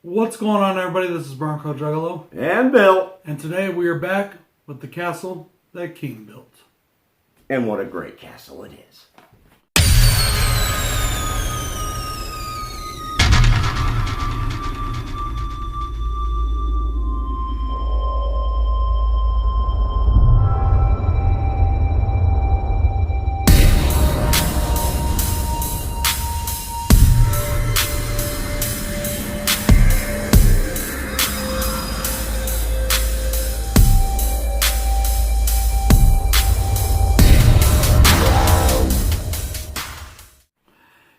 What's going on, everybody? This is Bronco Juggalo. And Bill. And today we are back with the castle that King built. And what a great castle it is.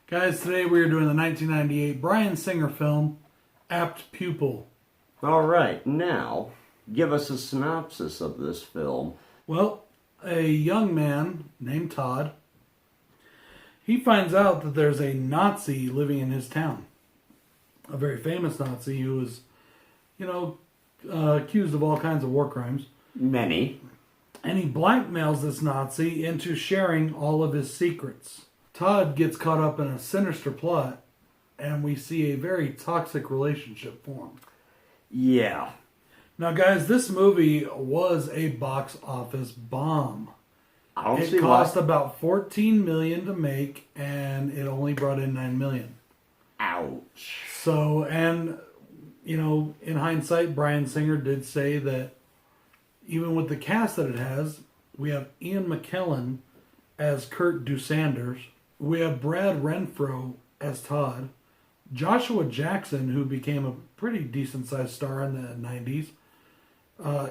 Guys, today we are doing the 1998 Bryan Singer film, Apt Pupil. All right, now give us a synopsis of this film. Well, a young man named Todd, he finds out that there's a Nazi living in his town. A very famous Nazi who is, accused of all kinds of war crimes. Many. And he blackmails this Nazi into sharing all of his secrets. Todd gets caught up in a sinister plot, and we see a very toxic relationship form. Yeah. Now, guys, this movie was a box office bomb. It cost about $14 million to make, and it only brought in $9 million. Ouch. So, and, in hindsight, Bryan Singer did say that even with the cast that it has, we have Ian McKellen as Kurt Dusanders. We have Brad Renfro as Todd. Joshua Jackson, who became a pretty decent-sized star in the 90s.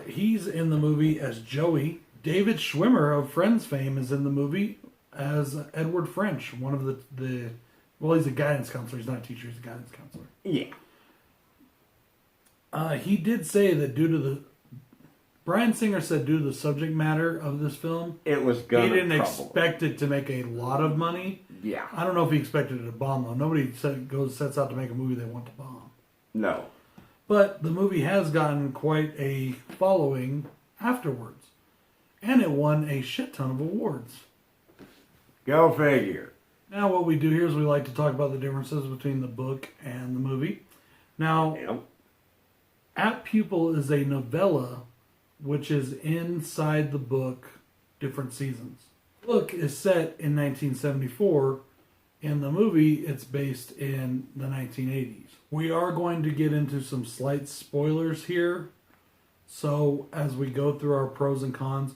He's in the movie as Joey. David Schwimmer of Friends fame is in the movie as Edward French, one of the he's a guidance counselor. He's not a teacher, he's a guidance counselor. Yeah. He did say that Bryan Singer said due to the subject matter of this film, it was he didn't expect it to make a lot of money. Yeah. I don't know if he expected it to bomb, though. Nobody sets out to make a movie they want to bomb. No. But the movie has gotten quite a following afterwards. And it won a shit ton of awards. Go figure. Now what we do here is we like to talk about the differences between the book and the movie. Now, Apt Pupil is a novella which is inside the book, different seasons. The book is set in 1974. In the movie, it's based in the 1980s. We are going to get into some slight spoilers here, so as we go through our pros and cons.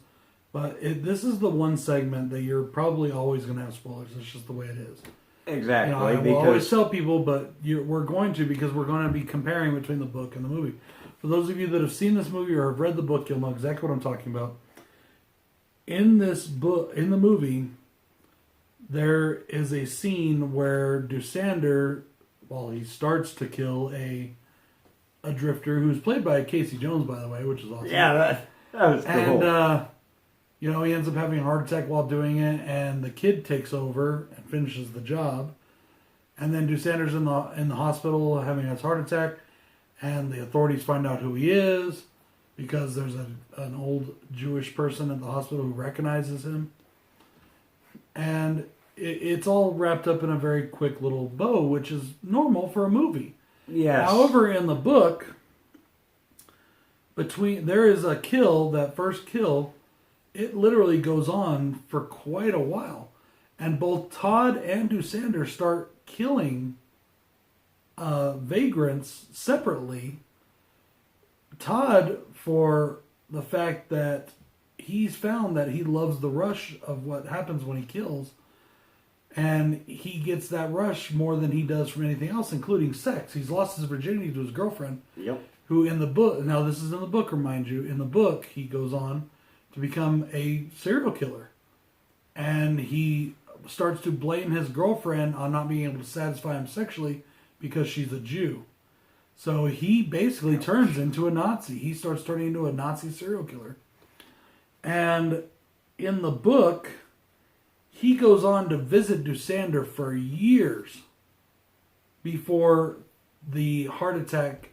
But this is the one segment that you're probably always going to have spoilers. It's just the way it is. Exactly. I will always tell people, but we're going to, because we're going to be comparing between the book and the movie. For those of you that have seen this movie or have read the book, you'll know exactly what I'm talking about. In this book, in the movie, there is a scene where Dusander, he starts to kill a drifter who's played by Casey Jones, by the way, which is awesome. Yeah, that was cool. And, he ends up having a heart attack while doing it, and the kid takes over and finishes the job. And then Dusander's in the hospital having his heart attack. And the authorities find out who he is because there's an old Jewish person at the hospital who recognizes him. And it's all wrapped up in a very quick little bow, which is normal for a movie. Yes. However, in the book, there is a kill, that first kill, it literally goes on for quite a while. And both Todd and Dusander start killing vagrants separately. Todd, for the fact that he's found that he loves the rush of what happens when he kills, and he gets that rush more than he does from anything else, including sex. He's lost his virginity to his girlfriend. Yep. Who in the book, now this is in the book, remind you, in the book he goes on to become a serial killer, and he starts to blame his girlfriend on not being able to satisfy him sexually because she's a Jew. So he basically turns into a Nazi. He starts turning into a Nazi serial killer. And in the book, he goes on to visit Dusander for years before the heart attack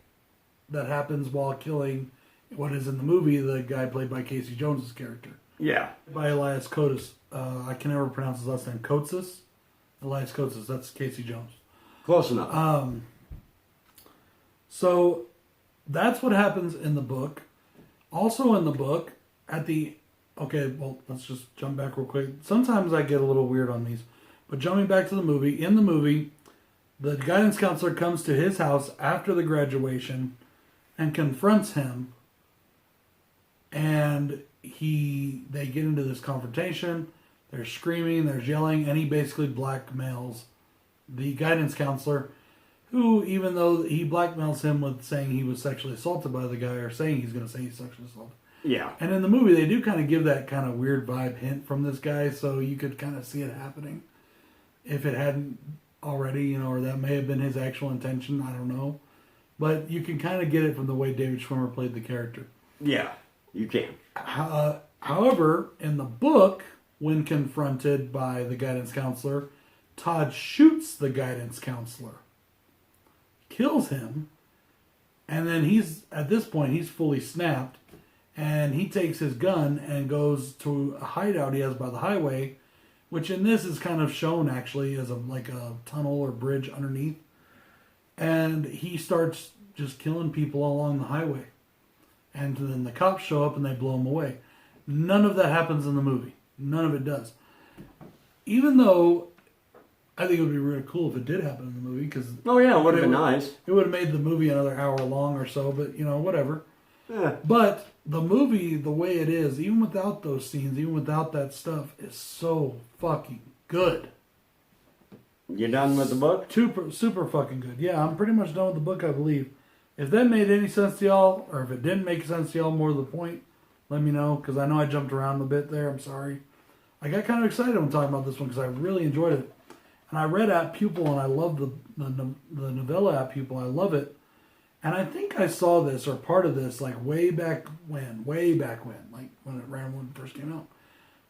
that happens while killing what is in the movie the guy played by Casey Jones' character. Yeah. By Elias Koteas. I can never pronounce his last name. Elias Koteas. That's Casey Jones. Close enough. So that's what happens in the book. Also in the book, okay, well, let's just jump back real quick. Sometimes I get a little weird on these. But jumping back to the movie, in the movie, the guidance counselor comes to his house after the graduation and confronts him. And they get into this confrontation. There's screaming, there's yelling, and he basically blackmails the guidance counselor, who, even though he blackmails him with saying he was sexually assaulted by the guy, or saying he's going to say he's sexually assaulted. Yeah. And in the movie, they do kind of give that kind of weird vibe hint from this guy, so you could kind of see it happening. If it hadn't already, or that may have been his actual intention, I don't know. But you can kind of get it from the way David Schwimmer played the character. Yeah, you can. However, in the book, when confronted by the guidance counselor, Todd shoots the guidance counselor, kills him, and then at this point, he's fully snapped, and he takes his gun and goes to a hideout he has by the highway, which in this is kind of shown actually as like a tunnel or bridge underneath. And he starts just killing people along the highway. And then the cops show up and they blow him away. None of that happens in the movie. None of it does. Even though I think it would be really cool if it did happen in the movie. Oh yeah, it would have been nice. It would have made the movie another hour long or so, but whatever. Yeah. But the movie, the way it is, even without those scenes, even without that stuff, is so fucking good. You done with the book? Super fucking good. Yeah, I'm pretty much done with the book, I believe. If that made any sense to y'all, or if it didn't make sense to y'all more to the point, let me know, because I know I jumped around a bit there. I'm sorry. I got kind of excited when talking about this one, because I really enjoyed it. And I read at Pupil, and I love the novella at Pupil. I love it. And I think I saw this, or part of this, like way back when, like when it first came out.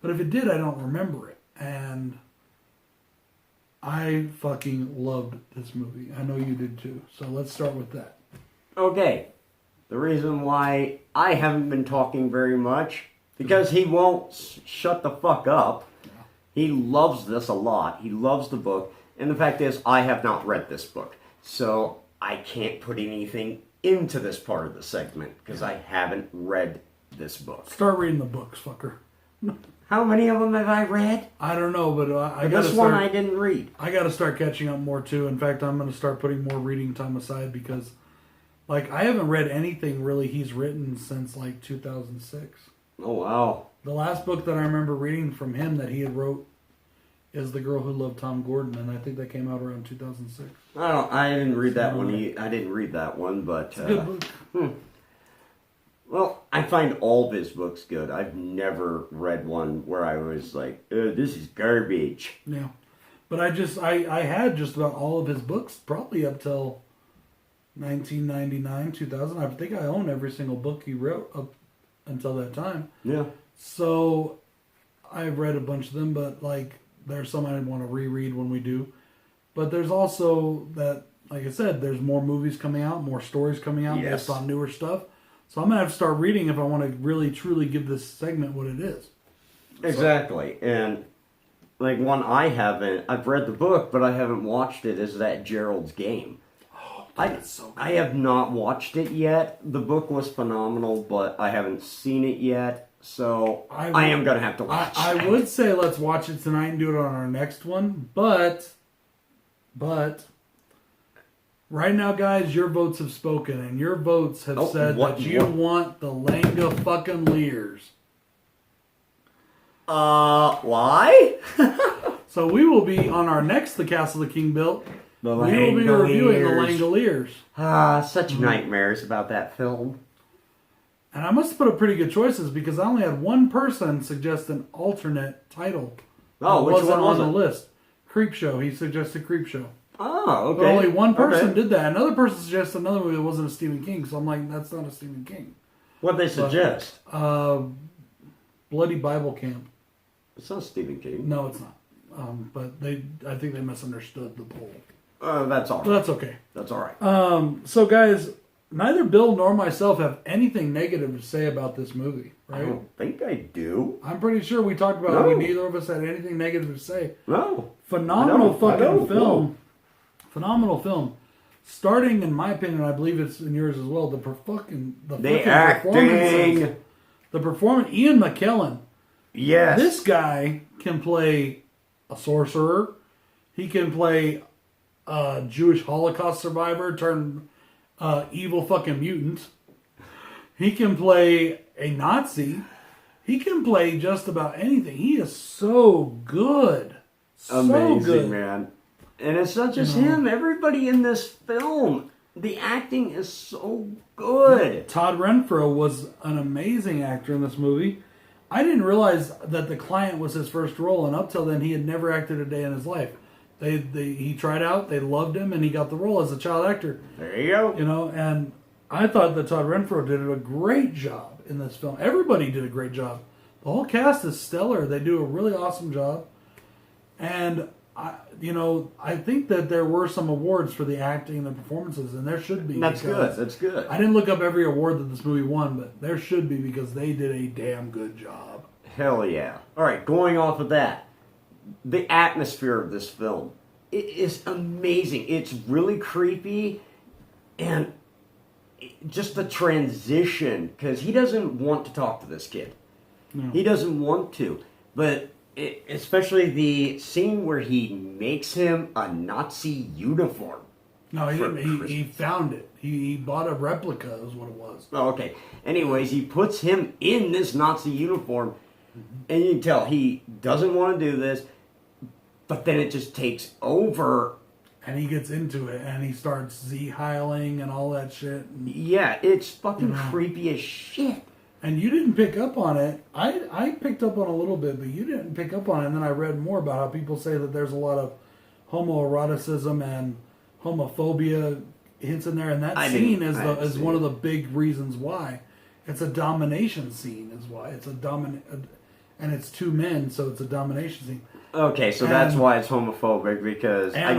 But if it did, I don't remember it. And I fucking loved this movie. I know you did too. So let's start with that. Okay. The reason why I haven't been talking very much, because he won't shut the fuck up. Yeah. He loves this a lot. He loves the book. And the fact is, I have not read this book. So I can't put anything into this part of the segment, because I haven't read this book. Start reading the books, fucker. How many of them have I read? I don't know, but I got to this one I didn't read. I got to start catching up more too. In fact, I'm going to start putting more reading time aside, because like I haven't read anything really he's written since like 2006. Oh wow. The last book that I remember reading from him that he had wrote is The Girl Who Loved Tom Gordon, and I think that came out around 2006. I didn't read that one. I didn't read that one, but it's a good book. Well, I find all of his books good. I've never read one where I was like, this is garbage. Yeah. But I had just about all of his books, probably up till 1999, 2000. I think I own every single book he wrote up until that time. Yeah. So I've read a bunch of them, but like there's some I want to reread when we do. But there's also that, like I said, there's more movies coming out, more stories coming out based on newer stuff. So I'm going to have to start reading if I want to really, truly give this segment what it is. Exactly. And like one I've read the book, but I haven't watched it, is that Gerald's Game. Oh, that's so good. I have not watched it yet. The book was phenomenal, but I haven't seen it yet. So I am going to have to watch it. I would say let's watch it tonight and do it on our next one. But right now, guys, your votes have spoken, and your votes have said that you want the Langa fucking Lears. Why? So we will be on our next The Castle the King Built. We will be reviewing the Langoliers. Such nightmares about that film. And I must have put up pretty good choices, because I only had one person suggest an alternate title. Oh, which one was on the list? Creepshow. He suggested Creepshow. Oh, okay. But only one person did that. Another person suggested another movie that wasn't a Stephen King. So I'm like, that's not a Stephen King. What'd they suggest? Bloody Bible Camp. It's not Stephen King. No, it's not. But I think they misunderstood the poll. That's all right. But that's okay. That's all right. So guys, neither Bill nor myself have anything negative to say about this movie, right? I don't think I do. I'm pretty sure we talked about it. Neither of us had anything negative to say. No. Phenomenal fucking film. No. Phenomenal film. starting, in my opinion, I believe it's in yours as well, the fucking acting. performances. The performance, Ian McKellen. Yes. This guy can play a sorcerer. He can play a Jewish Holocaust survivor turned evil fucking mutant. He can play a Nazi. He can play just about anything. He is so good. Amazing, good. man. And it's not just him. Everybody in this film, the acting is so good. Todd Renfro was an amazing actor in this movie. I didn't realize that The Client was his first role, and up till then he had never acted a day in his life. He tried out, they loved him, and he got the role as a child actor. There you go. You know, and I thought that Todd Renfro did a great job in this film. Everybody did a great job. The whole cast is stellar. They do a really awesome job. And I think that there were some awards for the acting and the performances, and there should be. That's good. That's good. I didn't look up every award that this movie won, but there should be because they did a damn good job. Hell yeah. All right, going off of that, the atmosphere of this film, it is amazing. It's really creepy, and just the transition, because he doesn't want to talk to this kid. No. He doesn't want to, but especially the scene where he makes him a Nazi uniform. No, he didn't. He found it. He bought a replica, is what it was. Oh, okay. Anyways, he puts him in this Nazi uniform, and you can tell he doesn't want to do this, but then it just takes over. And he gets into it, and he starts Z-heiling and all that shit. And, yeah, it's fucking creepy as shit. And you didn't pick up on it. I picked up on a little bit, but you didn't pick up on it. And then I read more about how people say that there's a lot of homoeroticism and homophobia hints in there. And that scene is one of the big reasons why. It's a domination scene is why. It's and it's two men, so it's a domination scene. Okay, so that's why it's homophobic, because I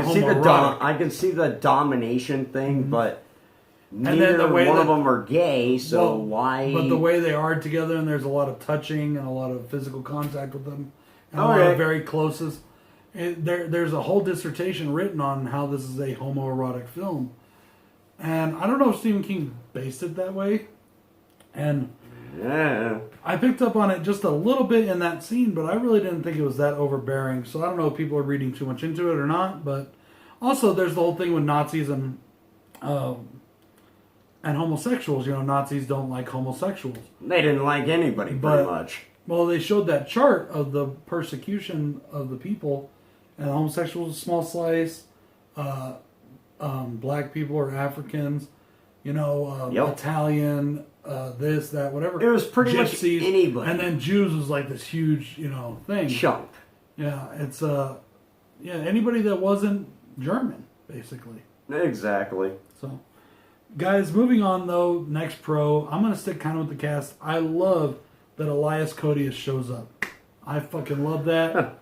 can see the domination thing, but neither one of them are gay, so why? But the way they are together, and there's a lot of touching and a lot of physical contact with them, and a lot of very closes. There's a whole dissertation written on how this is a homoerotic film, and I don't know if Stephen King based it that way, and yeah. I picked up on it just a little bit in that scene, but I really didn't think it was that overbearing. So I don't know if people are reading too much into it or not. But also, there's the whole thing with Nazis and homosexuals. You know, Nazis don't like homosexuals. They didn't like anybody pretty much. Well, they showed that chart of the persecution of the people, and homosexuals, small slice, black people or Africans, Italian. This, that, whatever. It was pretty Gypsies, much anybody. And then Jews was like this huge, thing. Chunk. Yeah, it's anybody that wasn't German, basically. Exactly. So, guys, moving on though, next pro, I'm gonna stick kind of with the cast. I love that Elias Koteas shows up. I fucking love that.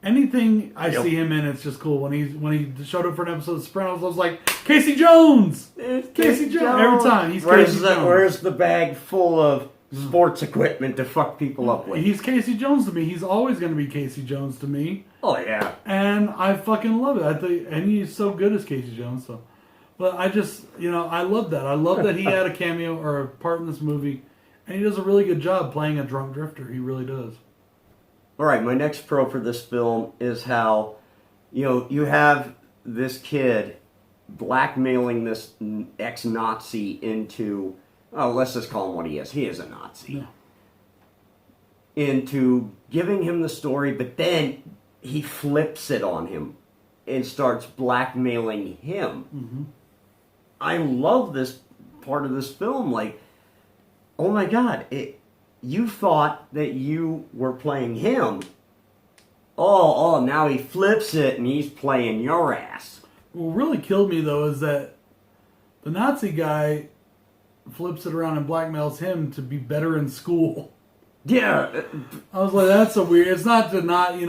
Anything I see him in, it's just cool. When he showed up for an episode of Sopranos, I was like, Casey Jones! It's Casey Jones! Every time, he's Casey Jones. Where's the bag full of sports equipment to fuck people up with? He's Casey Jones to me. He's always going to be Casey Jones to me. Oh, yeah. And I fucking love it. And he's so good as Casey Jones. So, but I just, I love that. I love that he had a cameo or a part in this movie. And he does a really good job playing a drunk drifter. He really does. All right, my next pro for this film is how, you have this kid blackmailing this ex-Nazi into, let's just call him what he is. He is a Nazi. Yeah. Into giving him the story, but then he flips it on him and starts blackmailing him. Mm-hmm. I love this part of this film. Like, oh my God, you thought that you were playing him. Oh, now he flips it and he's playing your ass. What really killed me, though, is that the Nazi guy flips it around and blackmails him to be better in school. Yeah. I was like, that's so weird. It's not to not,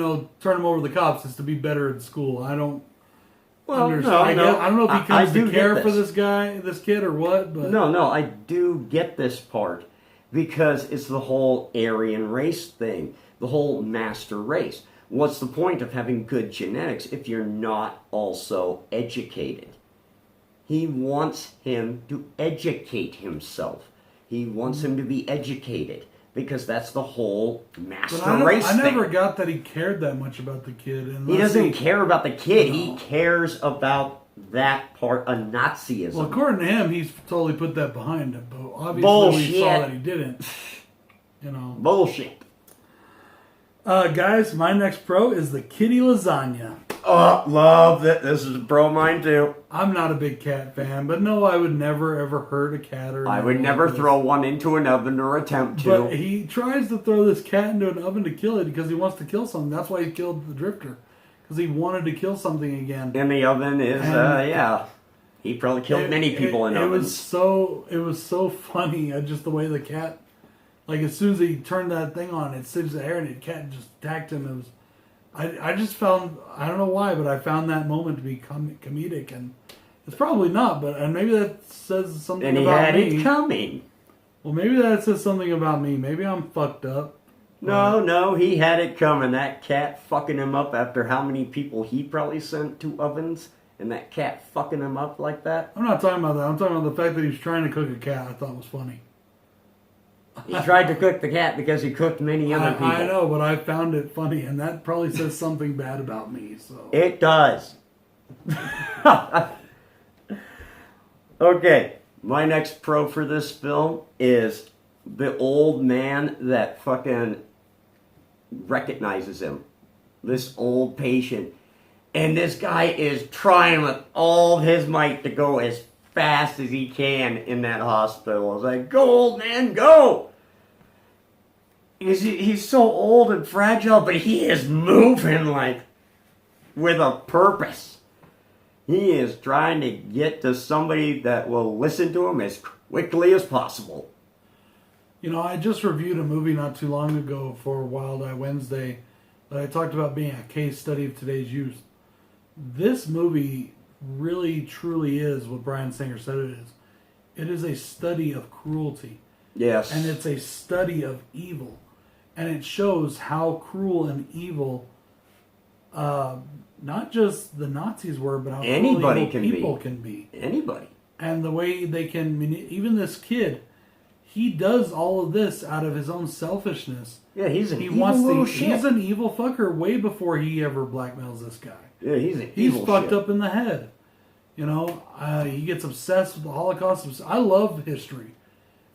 turn him over to the cops. It's to be better in school. I don't understand. No. I don't know if he comes to care for this kid or what. But No, I do get this part. Because it's the whole Aryan race thing. The whole master race. What's the point of having good genetics if you're not also educated? He wants him to educate himself. He wants him to be educated. Because that's the whole master race thing. I never got that he cared that much about the kid. He doesn't care about the kid. No. He cares about that part of Nazism. Well, according to him, he's totally put that behind him. But obviously, Bullshit. We saw that he didn't. Bullshit. Guys, my next pro is the kitty lasagna. Oh, love that. This is a pro of mine, too. I'm not a big cat fan, but no, I would never, ever hurt a cat. I would never throw one into an oven or attempt to. But he tries to throw this cat into an oven to kill it because he wants to kill something. That's why he killed the drifter. Because he wanted to kill something again. In the oven is, yeah. He probably killed many people in ovens. It was so funny, just the way the cat, like as soon as he turned that thing on, it singed the air and the cat just attacked him. It was... I just found, I don't know why, but I found that moment to be comedic, and it's probably not, but maybe that says something about me. And he had it coming. Well, maybe that says something about me. Maybe I'm fucked up. No, he had it coming. That cat fucking him up after how many people he probably sent to ovens, and that cat fucking him up like that. I'm not talking about that. I'm talking about the fact that he was trying to cook a cat. I thought was funny. He tried to cook the cat because he cooked many other people. I know, but I found it funny, and that probably says something bad about me. So it does. Okay, my next pro for this film is the old man that fucking recognizes him. This old patient. And this guy is trying with all his might to go as fast as he can in that hospital. It's like, go old man, go! He's so old and fragile, but he is moving like with a purpose. He is trying to get to somebody that will listen to him as quickly as possible. I just reviewed a movie not too long ago for Wild Eye Wednesday that I talked about being a case study of today's youth. This movie really, truly is what Bryan Singer said it is. It is a study of cruelty. Yes. And it's a study of evil. And it shows how cruel and evil not just the Nazis were, but how anybody people can be. Anybody. And the way they can, even this kid, he does all of this out of his own selfishness. Yeah, he's an evil little shit. He's an evil fucker way before he ever blackmails this guy. Yeah, he's fucked up in the head. He gets obsessed with the Holocaust. I love history.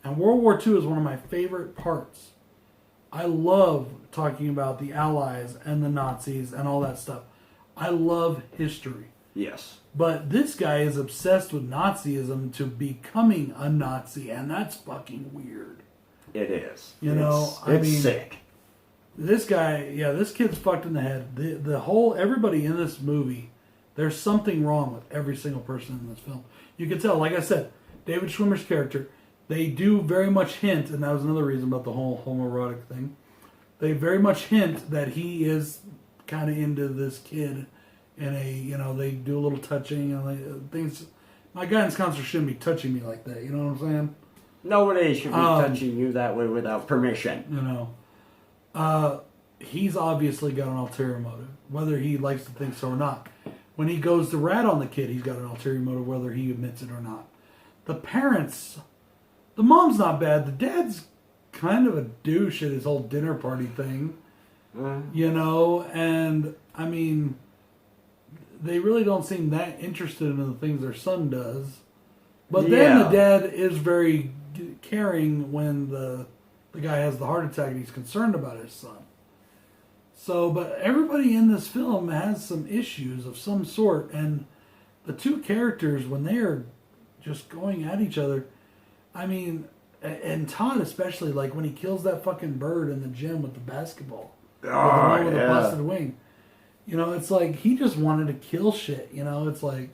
And World War II is one of my favorite parts. I love talking about the Allies and the Nazis and all that stuff. I love history. Yes. But this guy is obsessed with Nazism to becoming a Nazi, and that's fucking weird. It is. It's sick. This guy, this kid's fucked in the head. Everybody in this movie, there's something wrong with every single person in this film. You can tell, like I said, David Schwimmer's character, they do very much hint, and that was another reason about the whole homoerotic thing. They very much hint that he is kind of into this kid in a, they do a little touching and things. My guidance counselor shouldn't be touching me like that, you know what I'm saying? Nobody should be touching you that way without permission. He's obviously got an ulterior motive, whether he likes to think so or not. When he goes to rat on the kid, he's got an ulterior motive, whether he admits it or not. The parents, the mom's not bad. The dad's kind of a douche at his whole dinner party thing. And I mean, they really don't seem that interested in the things their son does. But then the dad is very caring when the guy has the heart attack and he's concerned about his son. So, but everybody in this film has some issues of some sort, and the two characters, when they are just going at each other, I mean, and Todd especially, like when he kills that fucking bird in the gym with the basketball. With the one with the busted wing. It's like he just wanted to kill shit. It's like...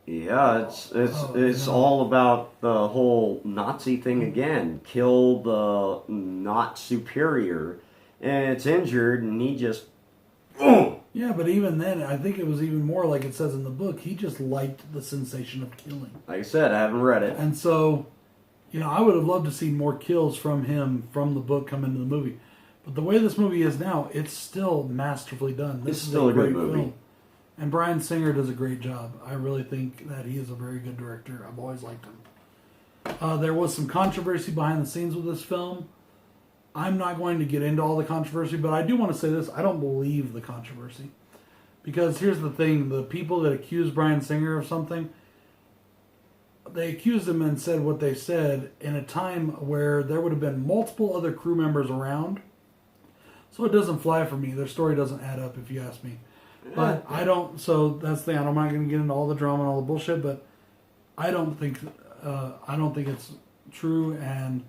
Yeah, it's all about the whole Nazi thing again. Kill the not superior, and it's injured, and he just... Yeah, but even then, I think it was even more like it says in the book. He just liked the sensation of killing. Like I said, I haven't read it. And so, I would have loved to see more kills from him from the book come into the movie. But the way this movie is now, it's still masterfully done. It's still a great movie. Film. And Bryan Singer does a great job. I really think that he is a very good director. I've always liked him. There was some controversy behind the scenes with this film. I'm not going to get into all the controversy, but I do want to say this. I don't believe the controversy. Because here's the thing. The people that accuse Bryan Singer of something, they accused him and said what they said in a time where there would have been multiple other crew members around. So it doesn't fly for me. Their story doesn't add up, if you ask me. But I don't. So that's the thing. I'm not going to get into all the drama and all the bullshit. But I don't think it's true. And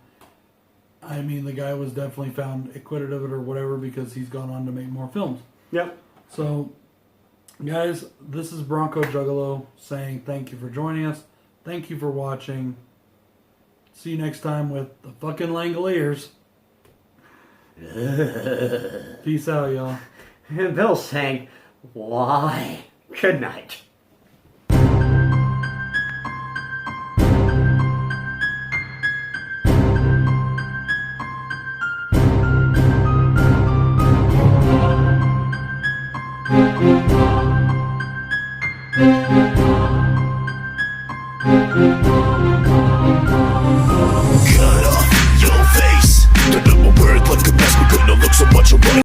I mean, the guy was definitely found acquitted of it or whatever because he's gone on to make more films. Yep. So, guys, this is Bronco Juggalo saying thank you for joining us. Thank you for watching. See you next time with the fucking Langoliers. Peace out, y'all. And Bill's saying, why? Good night.